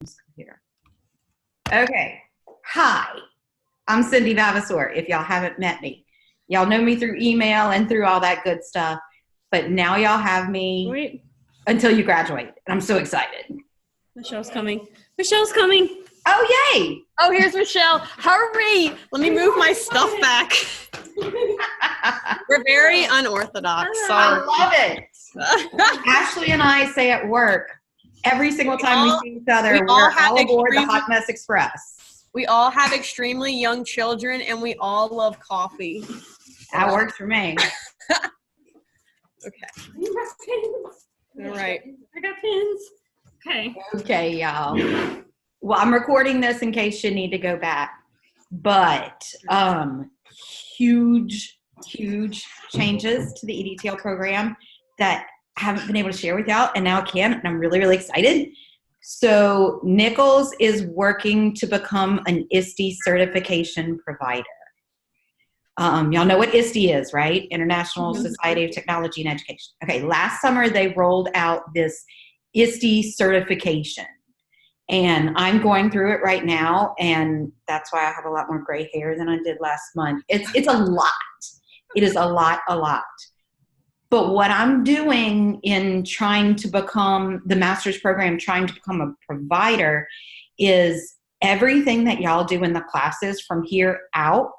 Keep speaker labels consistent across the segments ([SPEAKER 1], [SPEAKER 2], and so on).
[SPEAKER 1] this computer. Okay. Hi, I'm Cindy Vavasor, if y'all haven't met me. Y'all know me through email and through all that good stuff, but now y'all have me until you graduate, and I'm so excited.
[SPEAKER 2] Michelle's coming. Michelle's coming.
[SPEAKER 1] Oh, yay.
[SPEAKER 2] Oh, here's Michelle. Hurry. Let me move my stuff back. We're very unorthodox. Sorry.
[SPEAKER 1] I love it. Ashley and I say at work, every single time we see each other, we're all aboard the Hot Mess Express.
[SPEAKER 2] We all have extremely young children, and we all love coffee.
[SPEAKER 1] That works for me.
[SPEAKER 2] Okay. All right.
[SPEAKER 3] I got pins. Okay.
[SPEAKER 1] Okay, y'all. Well, I'm recording this in case you need to go back. But huge changes to the EdTech program that I haven't been able to share with y'all, and now I can, and I'm really, really excited. So Nichols is working to become an ISTE certification provider. Y'all know what ISTE is, right? International Society of Technology and Education. Okay, last summer they rolled out this ISTE certification, and I'm going through it right now, and that's why I have a lot more gray hair than I did last month. It's a lot. It is a lot. But what I'm doing in trying to become the master's program, trying to become a provider, is everything that y'all do in the classes from here out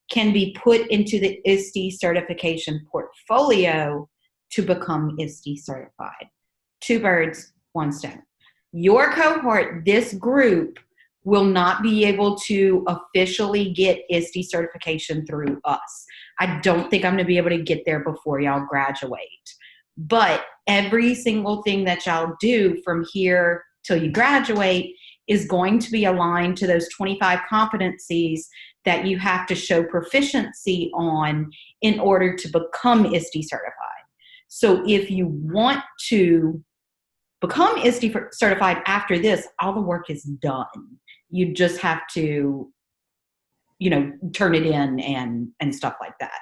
[SPEAKER 1] can be put into the ISTE certification portfolio to become ISTE certified. 2 birds, 1 stone. Your cohort, this group, will not be able to officially get ISTE certification through us. I don't think I'm going to be able to get there before y'all graduate. But every single thing that y'all do from here till you graduate is going to be aligned to those 25 competencies that you have to show proficiency on in order to become ISTE certified. So if you want to become ISTE certified after this, all the work is done. You just have to, turn it in and stuff like that.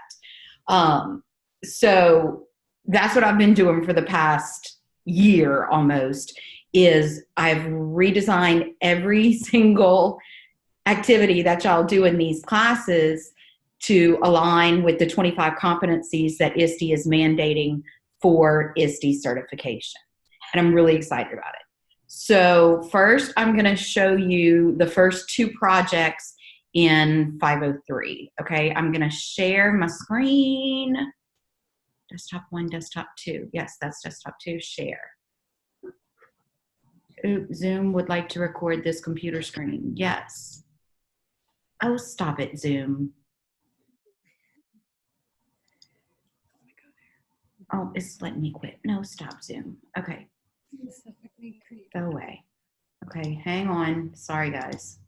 [SPEAKER 1] So that's what I've been doing for the past year almost, is I've redesigned every single activity that y'all do in these classes to align with the 25 competencies that ISTE is mandating for ISTE certification. And I'm really excited about it. So first, I'm going to show you the first 2 projects in 503. Okay, I'm going to share my screen. Desktop 1, desktop 2. Yes, that's desktop 2. Share. Oops, Zoom would like to record this computer screen. Yes. Oh, stop it, Zoom. Oh, it's letting me quit. No, stop, Zoom. Okay. Go away. Okay, hang on. Sorry, guys.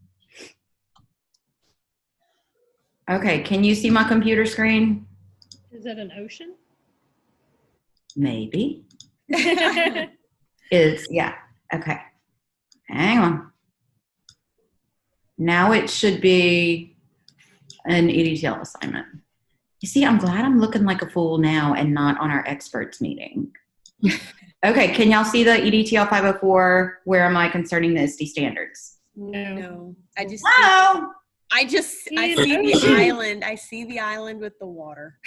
[SPEAKER 1] Okay, can you see my computer screen?
[SPEAKER 3] Is that an ocean?
[SPEAKER 1] Maybe. Yeah. Okay. Hang on. Now it should be an EdTech assignment. You see, I'm glad I'm looking like a fool now and not on our experts meeting. Okay, can y'all see the EdTech 504? Where am I concerning the ISTE standards?
[SPEAKER 2] No. I see the island. I see the island with the water.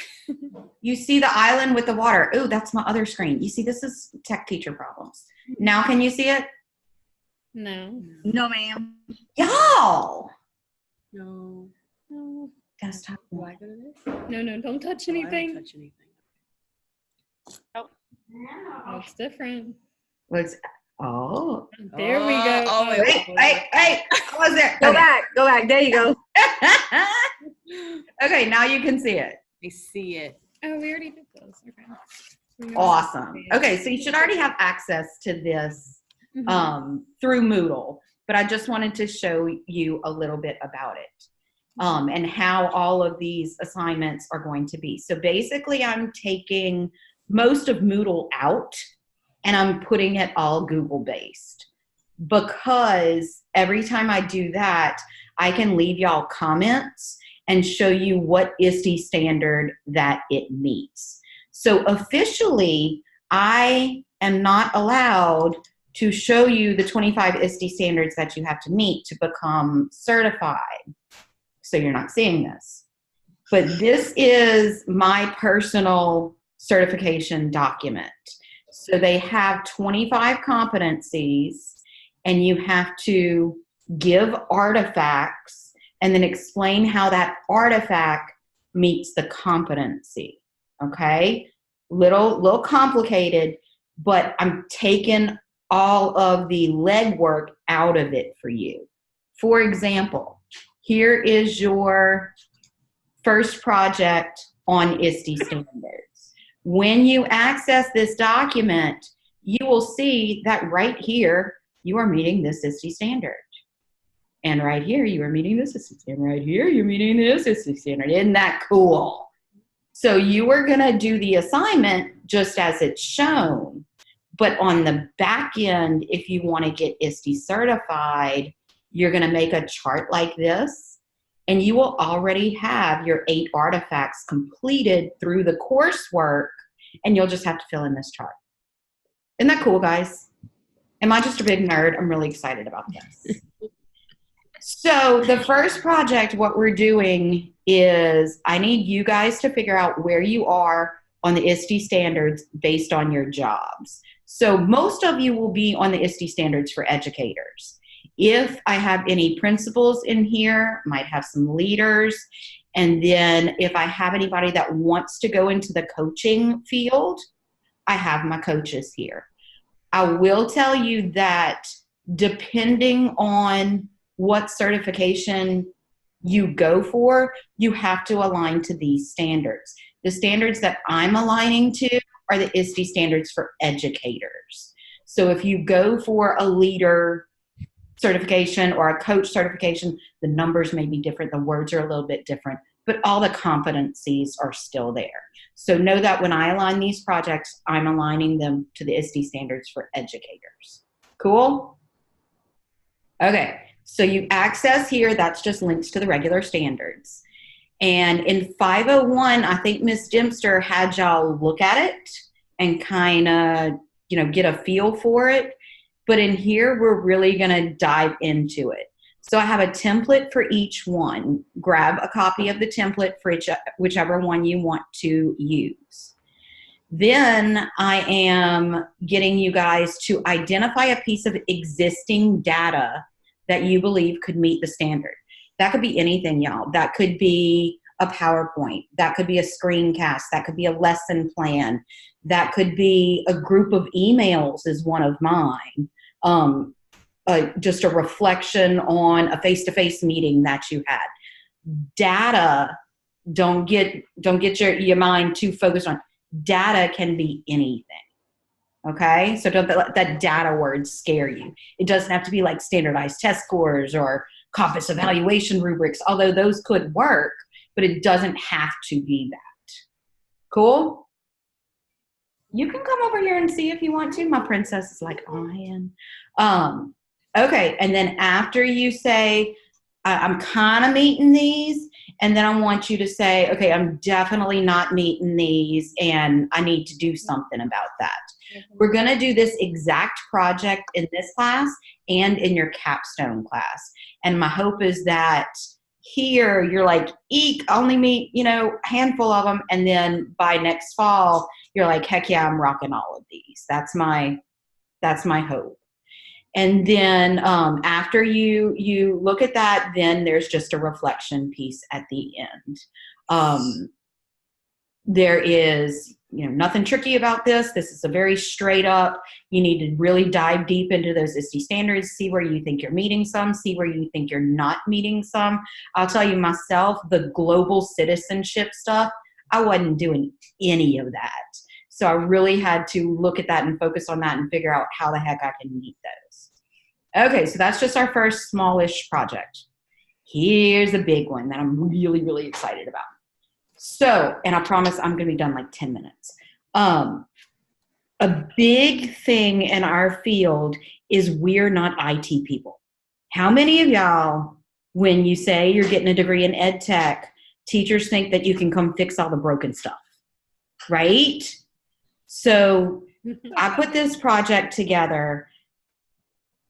[SPEAKER 1] You see the island with the water. Ooh, that's my other screen. You see, this is tech teacher problems. Now can you see it?
[SPEAKER 3] No.
[SPEAKER 4] No, ma'am.
[SPEAKER 1] Y'all!
[SPEAKER 2] No.
[SPEAKER 1] Desktop
[SPEAKER 2] Do
[SPEAKER 1] one.
[SPEAKER 2] I go to this?
[SPEAKER 3] No, don't touch
[SPEAKER 2] Oh, I
[SPEAKER 3] anything.
[SPEAKER 2] don't touch anything.
[SPEAKER 3] Looks different.
[SPEAKER 1] Oh.
[SPEAKER 3] There we go.
[SPEAKER 2] Oh, wait.
[SPEAKER 1] Hey, I was there.
[SPEAKER 4] Go back. There you go.
[SPEAKER 1] Okay, now you can see it.
[SPEAKER 2] I see it.
[SPEAKER 3] Oh, we already did those. Okay.
[SPEAKER 1] Awesome. Okay, so you should already have access to this through Moodle, but I just wanted to show you a little bit about it and how all of these assignments are going to be. So basically, I'm taking most of Moodle out and I'm putting it all Google-based, because every time I do that, I can leave y'all comments and show you what ISTE standard that it meets. So officially, I am not allowed to show you the 25 ISTE standards that you have to meet to become certified. So you're not seeing this. But this is my personal certification document. So they have 25 competencies, and you have to give artifacts and then explain how that artifact meets the competency. Okay? Little complicated, but I'm taking all of the legwork out of it for you. For example, here is your first project on ISTE standards. When you access this document, you will see that right here, you are meeting this ISTE standard. And right here, you are meeting this ISTE standard. Right here, you're meeting this ISTE standard. Isn't that cool? So you are gonna do the assignment just as it's shown. But on the back end, if you want to get ISTE certified, you're going to make a chart like this, and you will already have your 8 artifacts completed through the coursework, and you'll just have to fill in this chart. Isn't that cool, guys? Am I just a big nerd? I'm really excited about this. So the first project, what we're doing is I need you guys to figure out where you are on the ISTE standards based on your jobs. So most of you will be on the ISTE standards for educators. If I have any principals in here, might have some leaders, and then if I have anybody that wants to go into the coaching field, I have my coaches here. I will tell you that depending on what certification you go for, you have to align to these standards. The standards that I'm aligning to are the ISTE standards for educators. So if you go for a leader certification or a coach certification, the numbers may be different, the words are a little bit different, but all the competencies are still there. So know that when I align these projects, I'm aligning them to the ISTE standards for educators. Cool? Okay, so you access here, that's just links to the regular standards. And in 501, I think Ms. Dempster had y'all look at it and kind of, get a feel for it. But in here, we're really going to dive into it. So I have a template for each one. Grab a copy of the template for whichever one you want to use. Then I am getting you guys to identify a piece of existing data that you believe could meet the standard. That could be anything, y'all. That could be a PowerPoint. That could be a screencast. That could be a lesson plan. That could be a group of emails is one of mine. Just a reflection on a face-to-face meeting that you had. Data, don't get your mind too focused on. Data can be anything. Okay, so don't let that data word scare you. It doesn't have to be like standardized test scores or COMPAS evaluation rubrics, although those could work, but it doesn't have to be that. Cool? You can come over here and see if you want to. My princess is like, oh, I am. Okay, and then after you say, I'm kind of meeting these, and then I want you to say, okay, I'm definitely not meeting these, and I need to do something about that. We're going to do this exact project in this class and in your capstone class. And my hope is that here you're like, eek, only meet, a handful of them. And then by next fall, you're like, heck yeah, I'm rocking all of these. That's my hope. And then after you look at that, then there's just a reflection piece at the end. There is, nothing tricky about this. This is a very straight up, you need to really dive deep into those ISTE standards, see where you think you're meeting some, see where you think you're not meeting some. I'll tell you myself, the global citizenship stuff, I wasn't doing any of that. So I really had to look at that and focus on that and figure out how the heck I can meet those. Okay, so that's just our first smallish project. Here's a big one that I'm really, really excited about. So, and I promise I'm going to be done like 10 minutes. A big thing in our field is we're not IT people. How many of y'all, when you say you're getting a degree in EdTech, teachers think that you can come fix all the broken stuff, right? So I put this project together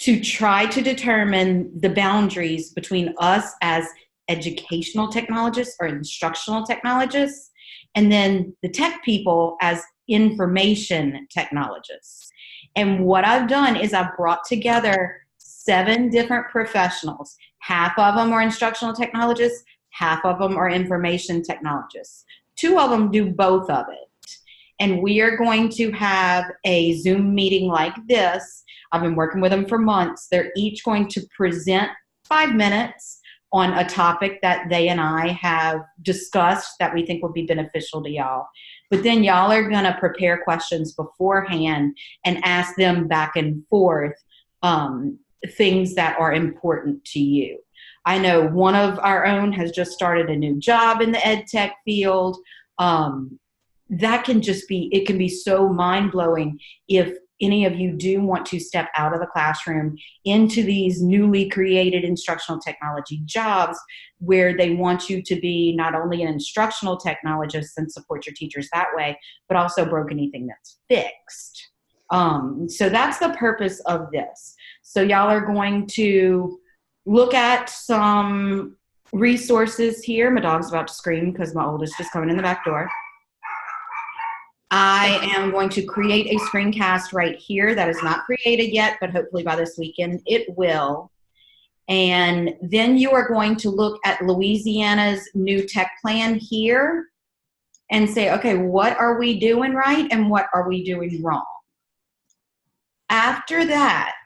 [SPEAKER 1] to try to determine the boundaries between us as educational technologists or instructional technologists, and then the tech people as information technologists. And what I've done is I've brought together 7 different professionals. Half of them are instructional technologists, half of them are information technologists. 2 of them do both of it. And we are going to have a Zoom meeting like this. I've been working with them for months. They're each going to present 5 minutes on a topic that they and I have discussed that we think will be beneficial to y'all. But then y'all are going to prepare questions beforehand and ask them back and forth things that are important to you. I know one of our own has just started a new job in the EdTech field. That can just be, it can be so mind-blowing if any of you do want to step out of the classroom into these newly created instructional technology jobs where they want you to be not only an instructional technologist and support your teachers that way, but also broke anything that's fixed. So that's the purpose of this. So y'all are going to look at some resources here. My dog's about to scream because my oldest is coming in the back door. I am going to create a screencast right here that is not created yet, but hopefully by this weekend it will. And then you are going to look at Louisiana's new tech plan here and say, okay, what are we doing right and what are we doing wrong? After that,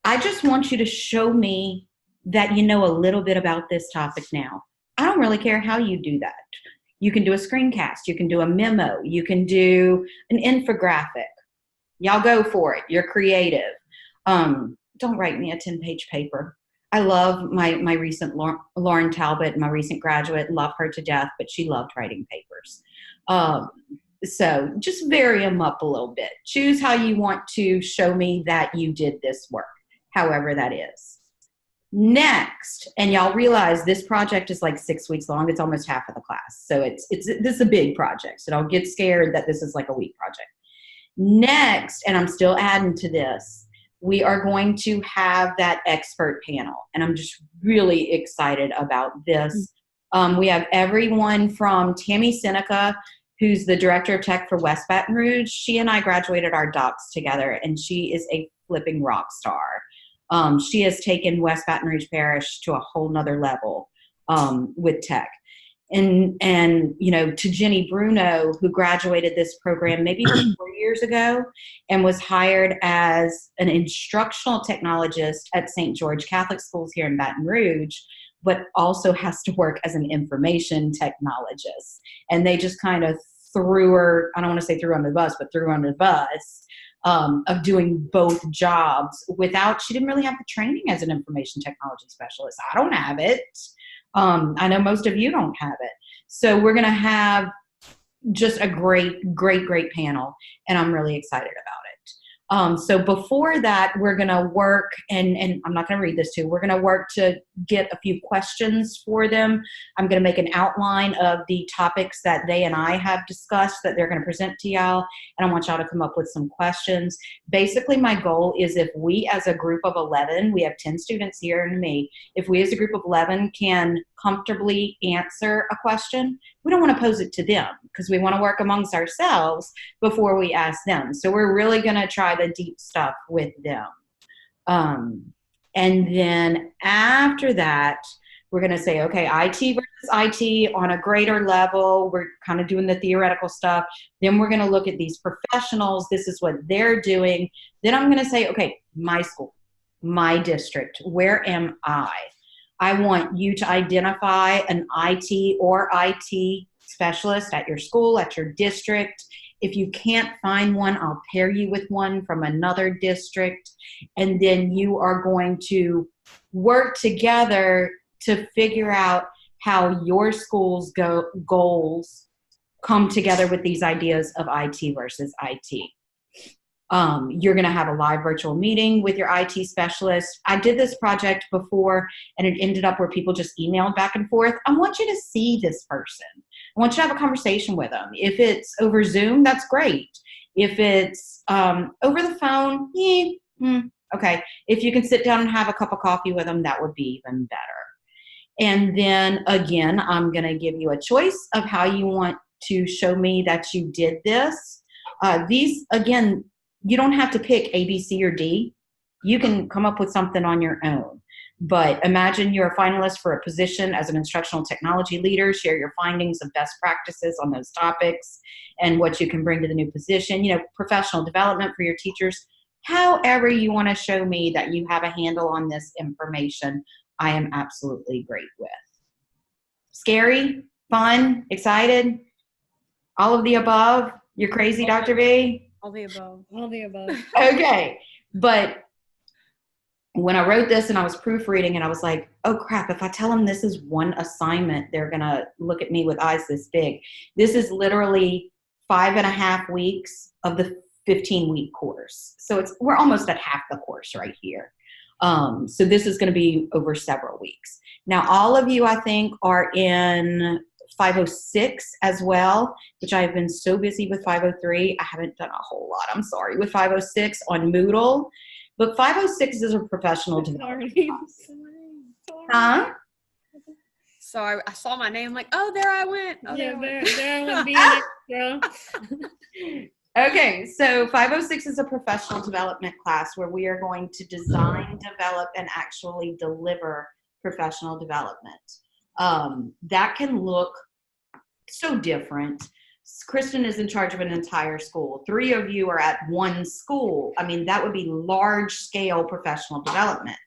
[SPEAKER 1] I just want you to show me that you know a little bit about this topic now. I don't really care how you do that. You can do a screencast, you can do a memo, you can do an infographic. Y'all go for it, you're creative. Don't write me a 10-page paper. I love my recent Lauren Talbot, my recent graduate, love her to death, but she loved writing papers. So just vary them up a little bit. Choose how you want to show me that you did this work, however that is. Next, and y'all realize this project is like 6 weeks long. It's almost half of the class. So this is a big project. So don't get scared that this is like a week project. Next, and I'm still adding to this, we are going to have that expert panel. And I'm just really excited about this. We have everyone from Tammy Seneca, who's the director of tech for West Baton Rouge. She and I graduated our docs together, and she is a flipping rock star. She has taken West Baton Rouge Parish to a whole nother level with tech. And you know, to Jenny Bruno, who graduated this program maybe 4 years ago and was hired as an instructional technologist at St. George Catholic Schools here in Baton Rouge, but also has to work as an information technologist. And they just kind of threw her, I don't want to say threw her under the bus, but threw her under the bus of doing both jobs without, she didn't really have the training as an information technology specialist. I don't have it. I know most of you don't have it. So we're going to have just a great panel, and I'm really excited about it. So before that, we're going to work, and I'm not going to read this too, we're going to work to get a few questions for them. I'm going to make an outline of the topics that they and I have discussed that they're going to present to y'all, and I want y'all to come up with some questions. Basically, my goal is if we as a group of 11, we have 10 students here and me, if we as a group of 11 can comfortably answer a question, we don't want to pose it to them because we want to work amongst ourselves before we ask them. So we're really going to try the deep stuff with them. And then after that, we're going to say, okay, IT versus IT on a greater level. We're kind of doing the theoretical stuff. Then we're going to look at these professionals. This is what they're doing. Then I'm going to say, okay, my school, my district, where am I? I want you to identify an IT or IT specialist at your school, at your district. If you can't find one, I'll pair you with one from another district. And then you are going to work together to figure out how your school's goals come together with these ideas of IT versus IT. You're going to have a live virtual meeting with your IT specialist. I did this project before, and it ended up where people just emailed back and forth. I want you to see this person. I want you to have a conversation with them. If it's over Zoom, that's great. If it's over the phone, Okay. If you can sit down and have a cup of coffee with them, that would be even better. And then again, I'm going to give you a choice of how you want to show me that you did this. These, again, you don't have to pick A, B, C, or D. You can come up with something on your own. But imagine you're a finalist for a position as an instructional technology leader. Share your findings of best practices on those topics and what you can bring to the new position. You know, professional development for your teachers. However you want to show me that you have a handle on this information, I am absolutely great with. Scary? Fun? Excited? All of the above? You're crazy, Dr. B?
[SPEAKER 2] All the above.
[SPEAKER 3] All the above.
[SPEAKER 1] Okay. But when I wrote this and I was proofreading and I was like, oh crap, if I tell them this is one assignment, they're going to look at me with eyes this big. This is literally 5.5 weeks of the 15-week course. So we're almost at half the course right here. So this is going to be over several weeks. Now, all of you, I think, are in 506 as well, which I've been so busy with 503. I haven't done a whole lot, I'm sorry, with 506 on Moodle. But 506 is a professional development class. Huh?
[SPEAKER 2] So I saw my name, like, oh, there I went. Oh,
[SPEAKER 3] Yeah,
[SPEAKER 2] there I went.
[SPEAKER 3] there I would be an extra.
[SPEAKER 1] Okay, so 506 is a professional development class where we are going to design, develop, and actually deliver professional development. That can look so different. Kristen is in charge of an entire school. 3 of you are at one school. I mean, that would be large scale professional development.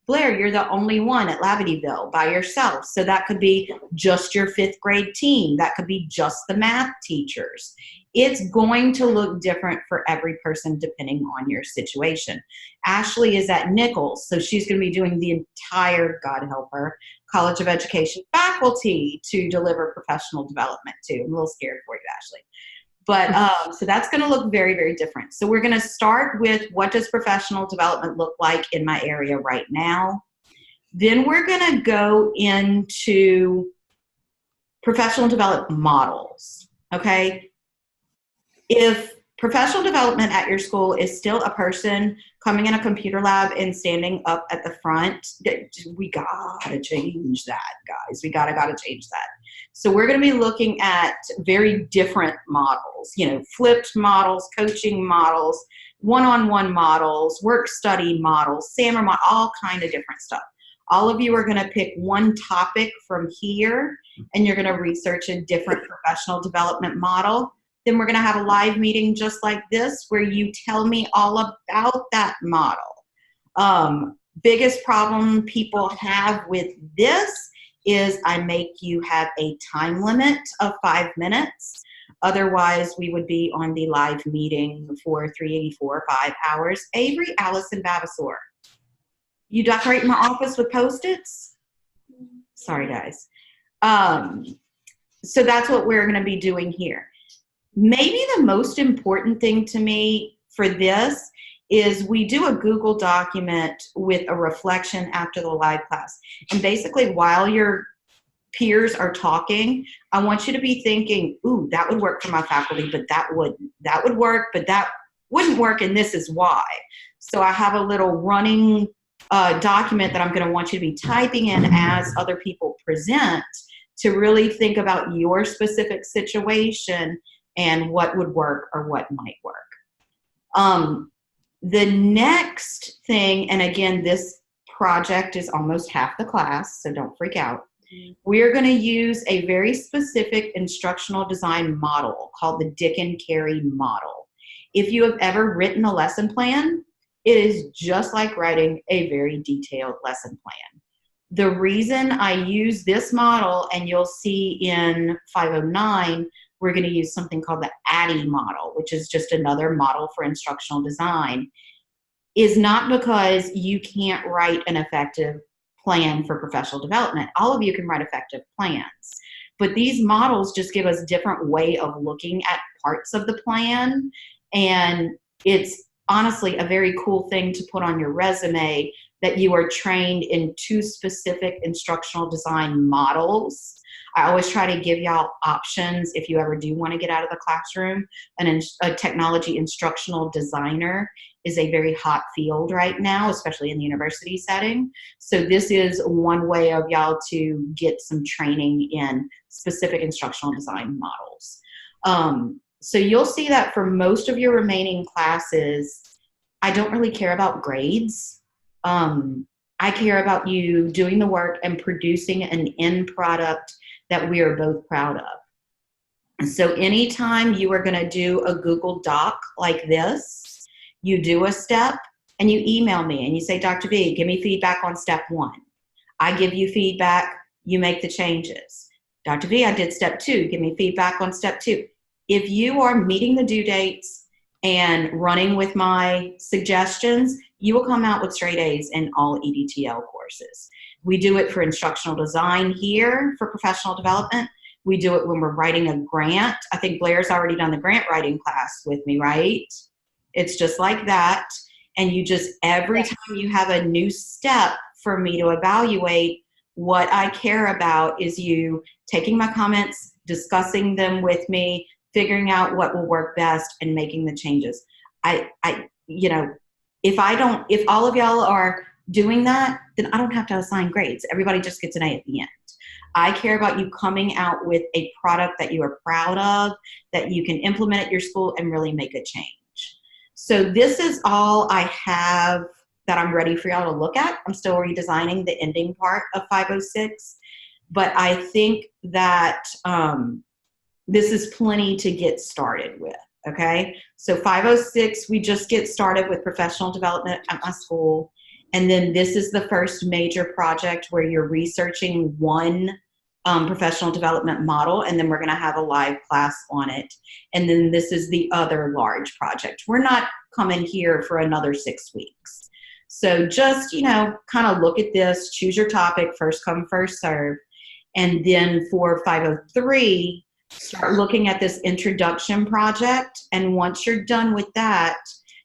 [SPEAKER 1] Blair, you're the only one at Lavityville by yourself. So that could be just your 5th grade team. That could be just the math teachers. It's going to look different for every person depending on your situation. Ashley is at Nichols, so she's going to be doing the entire, God help her, College of Education faculty to deliver professional development to. I'm a little scared for you, Ashley. But so that's going to look very, very different. So we're going to start with what does professional development look like in my area right now. Then we're going to go into professional development models, okay? If professional development at your school is still a person coming in a computer lab and standing up at the front, we gotta change that, guys. We gotta change that. So we're gonna be looking at very different models, you know, flipped models, coaching models, one-on-one models, work study models, SAMR models, all kind of different stuff. All of you are gonna pick one topic from here and you're gonna research a different professional development model. Then we're going to have a live meeting just like this where you tell me all about that model. Biggest problem people have with this is I make you have a time limit of 5 minutes. Otherwise, we would be on the live meeting for 384 or 5 hours. Avery Allison Vavasor. You decorate my office with Post-its? Sorry, guys. So that's what we're going to be doing here. Maybe the most important thing to me for this is we do a Google document with a reflection after the live class. And basically while your peers are talking, I want you to be thinking, ooh, that would work for my faculty, but that wouldn't. That would work, but that wouldn't work, and this is why. So I have a little running document that I'm going to want you to be typing in as other people present to really think about your specific situation and what would work or what might work. The next thing, and again, this project is almost half the class, so don't freak out. We're going to use a very specific instructional design model called the Dick and Carey model. If you have ever written a lesson plan, it is just like writing a very detailed lesson plan. The reason I use this model, and you'll see in 509, we're going to use something called the ADDIE model, which is just another model for instructional design, is not because you can't write an effective plan for professional development. All of you can write effective plans. But these models just give us a different way of looking at parts of the plan. And it's honestly a very cool thing to put on your resume that you are trained in 2 specific instructional design models. I always try to give y'all options if you ever do want to get out of the classroom. A technology instructional designer is a very hot field right now, especially in the university setting. So this is one way of y'all to get some training in specific instructional design models. So you'll see that for most of your remaining classes, I don't really care about grades. I care about you doing the work and producing an end product that we are both proud of. So anytime you are going to do a Google Doc like this, you do a step and you email me and you say, Dr. V, give me feedback on step 1. I give you feedback, you make the changes. Dr. V, I did step 2, give me feedback on step 2. If you are meeting the due dates and running with my suggestions, you will come out with straight A's in all EDTL courses. We do it for instructional design here for professional development. We do it when we're writing a grant. I think Blair's already done the grant writing class with me, right? It's just like that. And you just, every time you have a new step for me to evaluate, what I care about is you taking my comments, discussing them with me, figuring out what will work best and making the changes. If all of y'all are doing that, then I don't have to assign grades. Everybody just gets an A at the end. I care about you coming out with a product that you are proud of, that you can implement at your school and really make a change. So this is all I have that I'm ready for y'all to look at. I'm still redesigning the ending part of 506, but I think that this is plenty to get started with, okay? So 506, we just get started with professional development at my school. And then this is the first major project where you're researching one professional development model, and then we're gonna have a live class on it. And then this is the other large project. We're not coming here for another 6 weeks. So just, kind of look at this, choose your topic, first come, first serve. And then for 503, start looking at this introduction project. And once you're done with that,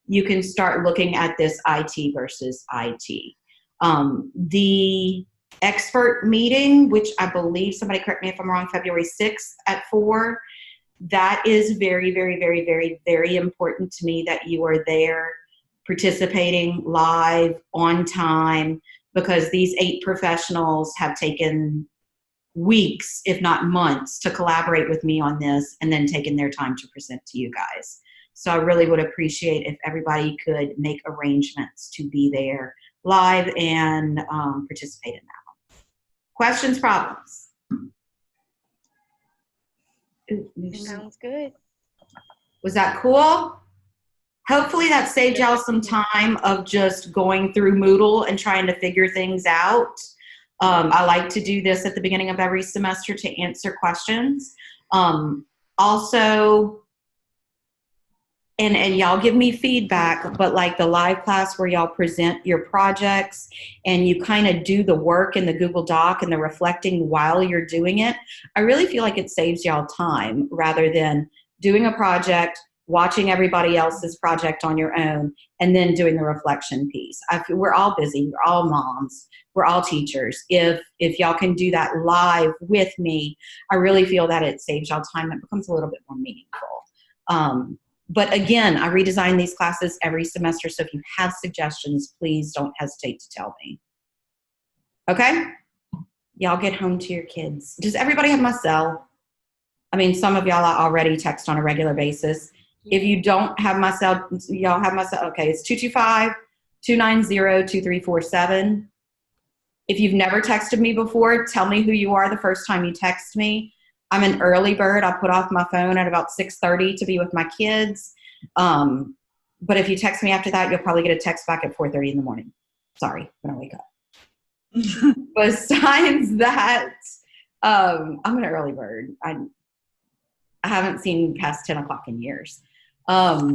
[SPEAKER 1] you can start looking at this IT versus IT. The expert meeting, which I believe, somebody correct me if I'm wrong, February 6th at 4, that is very, very, very, very, very important to me that you are there participating live on time, because these 8 professionals have taken weeks, if not months, to collaborate with me on this and then taken their time to present to you guys. So I really would appreciate if everybody could make arrangements to be there live and participate in that one. Questions, problems?
[SPEAKER 4] Sounds good.
[SPEAKER 1] Was that cool? Hopefully that saved y'all some time of just going through Moodle and trying to figure things out. I like to do this at the beginning of every semester to answer questions. Also, and y'all give me feedback, but like the live class where y'all present your projects and you kind of do the work in the Google Doc and the reflecting while you're doing it, I really feel like it saves y'all time rather than doing a project, watching everybody else's project on your own, and then doing the reflection piece. We're all busy. We're all moms. We're all teachers. If y'all can do that live with me, I really feel that it saves y'all time. It becomes a little bit more meaningful. But again, I redesign these classes every semester, so if you have suggestions, please don't hesitate to tell me. Okay? Y'all get home to your kids. Does everybody have my cell? I mean, some of y'all I already text on a regular basis. If you don't have my cell, y'all have my cell. Okay, it's 225-290-2347. If you've never texted me before, tell me who you are the first time you text me. I'm an early bird. I put off my phone at about 6:30 to be with my kids. But if you text me after that, you'll probably get a text back at 4:30 in the morning. Sorry, when I wake up. Besides that, I'm an early bird. I haven't seen past 10 o'clock in years. But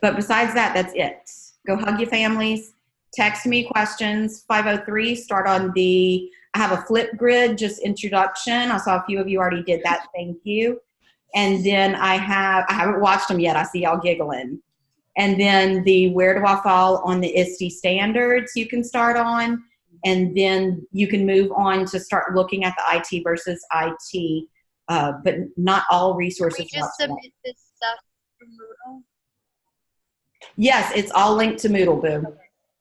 [SPEAKER 1] besides that, that's it. Go hug your families. Text me questions. 503, start on I have a flip grid, just introduction. I saw a few of you already did that. Thank you. And then I haven't watched them yet. I see y'all giggling. And then the where do I fall on the ISTE standards you can start on. And then you can move on to start looking at the IT versus IT, but not all resources.
[SPEAKER 4] We just submit this stuff for Moodle.
[SPEAKER 1] Yes, it's all linked to Moodle, boo.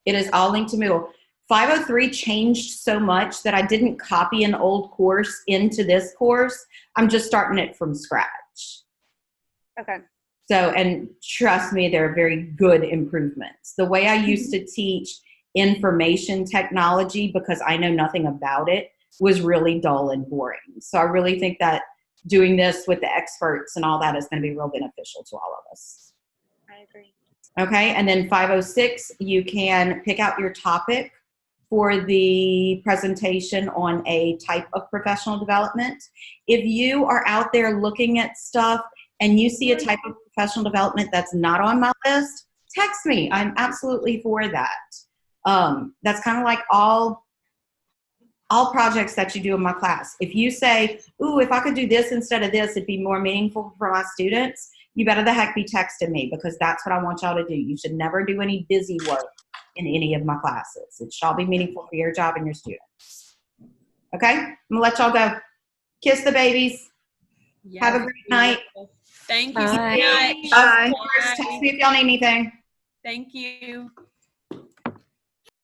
[SPEAKER 1] It is all linked to Moodle. 503 changed so much that I didn't copy an old course into this course. I'm just starting it from scratch.
[SPEAKER 4] Okay.
[SPEAKER 1] So, and trust me, they're very good improvements. The way I used to teach information technology, because I know nothing about it, was really dull and boring. So I really think that doing this with the experts and all that is going to be real beneficial to all of us.
[SPEAKER 4] I agree.
[SPEAKER 1] Okay, and then 506, you can pick out your topic for the presentation on a type of professional development. If you are out there looking at stuff and you see a type of professional development that's not on my list, text me. I'm absolutely for that. That's kind of like all projects that you do in my class. If you say, ooh, if I could do this instead of this, it'd be more meaningful for my students, you better the heck be texting me, because that's what I want y'all to do. You should never do any busy work in any of my classes. It shall be meaningful for your job and your students. Okay? I'm going to let y'all go. Kiss the babies.
[SPEAKER 2] Yes,
[SPEAKER 1] Have a great night.
[SPEAKER 2] Thank you so
[SPEAKER 4] Bye.
[SPEAKER 2] much.
[SPEAKER 1] Of course, text me if y'all need anything.
[SPEAKER 2] Thank you.